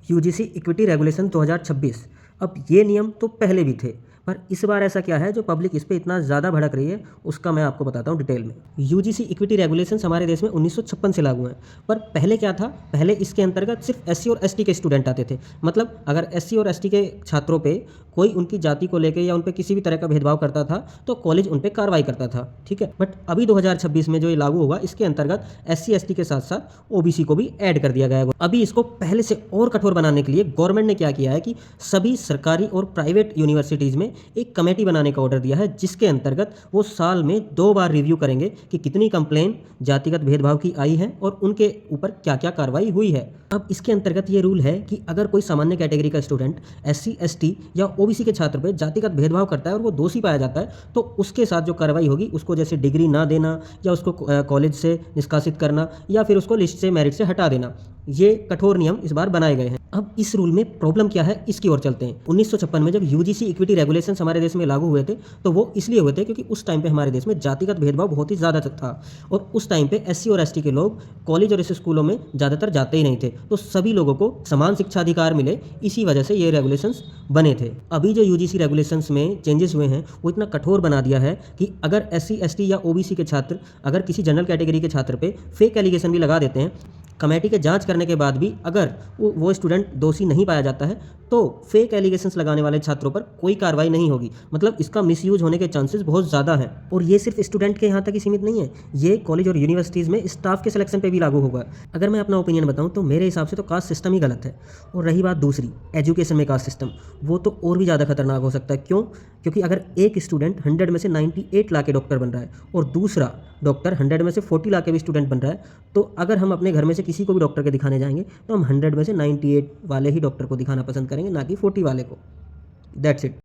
UGC equity regulation 2026। अब ये नियम तो पहले भी थे, पर इस बार ऐसा क्या है जो पब्लिक इस पे इतना ज़्यादा भड़क रही है, उसका मैं आपको बताता हूँ डिटेल में। यूजीसी इक्विटी रेगुलेशंस हमारे देश में 1956 से लागू हैं, पर पहले क्या था, पहले इसके अंतर्गत सिर्फ एससी और एसटी के स्टूडेंट आते थे। मतलब अगर एससी और एसटी के छात्रों पे कोई उनकी जाति को लेकर या उन पे किसी भी तरह का भेदभाव करता था तो कॉलेज उन पे कार्रवाई करता था, ठीक है। बट अभी 2026 में जो ये लागू होगा, इसके अंतर्गत एससी एसटी के साथ साथ ओबीसी को भी ऐड कर दिया गया है। अभी इसको पहले से और कठोर बनाने के लिए गवर्नमेंट ने क्या किया है कि सभी सरकारी और प्राइवेट यूनिवर्सिटीज़ में एक कमेटी बनाने का ऑर्डर दिया है, जिसके अंतर्गत वो साल में 2 बार रिव्यू करेंगे कि कितनी कंप्लेन जातिगत भेदभाव की आई है और उनके ऊपर क्या क्या कार्रवाई हुई है। अब इसके अंतर्गत ये रूल है कि अगर कोई सामान्य कैटेगरी का स्टूडेंट एससी एसटी या ओबीसी के छात्र पे जातिगत भेदभाव करता है और वो दोषी पाया जाता है, तो उसके साथ जो कार्रवाई होगी, उसको जैसे डिग्री ना देना या उसको कॉलेज से निष्कासित करना या फिर उसको लिस्ट से, मेरिट से हटा देना, ये कठोर नियम इस बार बनाए गए हैं। अब इस रूल में प्रॉब्लम क्या है, इसकी ओर चलते हैं। 1956 में जब यूजीसी इक्विटी रेगुलेशंस हमारे देश में लागू हुए थे, तो वो इसलिए हुए थे क्योंकि उस टाइम पे हमारे देश में जातिगत भेदभाव बहुत ही ज़्यादा था और उस टाइम पे एससी और एसटी के लोग कॉलेज और इस स्कूलों में ज़्यादातर जाते ही नहीं थे, तो सभी लोगों को समान शिक्षा अधिकार मिले, इसी वजह से ये रेगुलेशंस बने थे। अभी जो यूजीसी रेगुलेशंस में चेंजेस हुए हैं, वो इतना कठोर बना दिया है कि अगर एससी एसटी या ओबीसी के छात्र अगर किसी जनरल कैटेगरी के छात्र पे फेक एलिगेशन भी लगा देते हैं, कमेटी के जांच करने के बाद भी अगर वो स्टूडेंट दोषी नहीं पाया जाता है, तो फेक एलिगेशंस लगाने वाले छात्रों पर कोई कार्रवाई नहीं होगी। मतलब इसका मिसयूज होने के चांसेस बहुत ज़्यादा हैं। और ये सिर्फ स्टूडेंट के यहाँ तक ही सीमित नहीं है, ये कॉलेज और यूनिवर्सिटीज़ में स्टाफ के सिलेक्शन पे भी लागू होगा। अगर मैं अपना ओपिनियन बताऊँ तो मेरे हिसाब से तो कास्ट सिस्टम ही गलत है। और रही बात दूसरी, एजुकेशन में कास्ट सिस्टम, वो तो और भी ज़्यादा खतरनाक हो सकता है। क्यों? क्योंकि अगर एक स्टूडेंट 100 में से 98 ला के डॉक्टर बन रहा है और दूसरा डॉक्टर 100 में से 40 ला के भी स्टूडेंट बन रहा है, तो अगर हम अपने घर में से किसी को भी डॉक्टर के दिखाने जाएंगे तो हम 100 में से 98 वाले ही डॉक्टर को दिखाना पसंद करेंगे, ना कि 40 वाले को। That's it.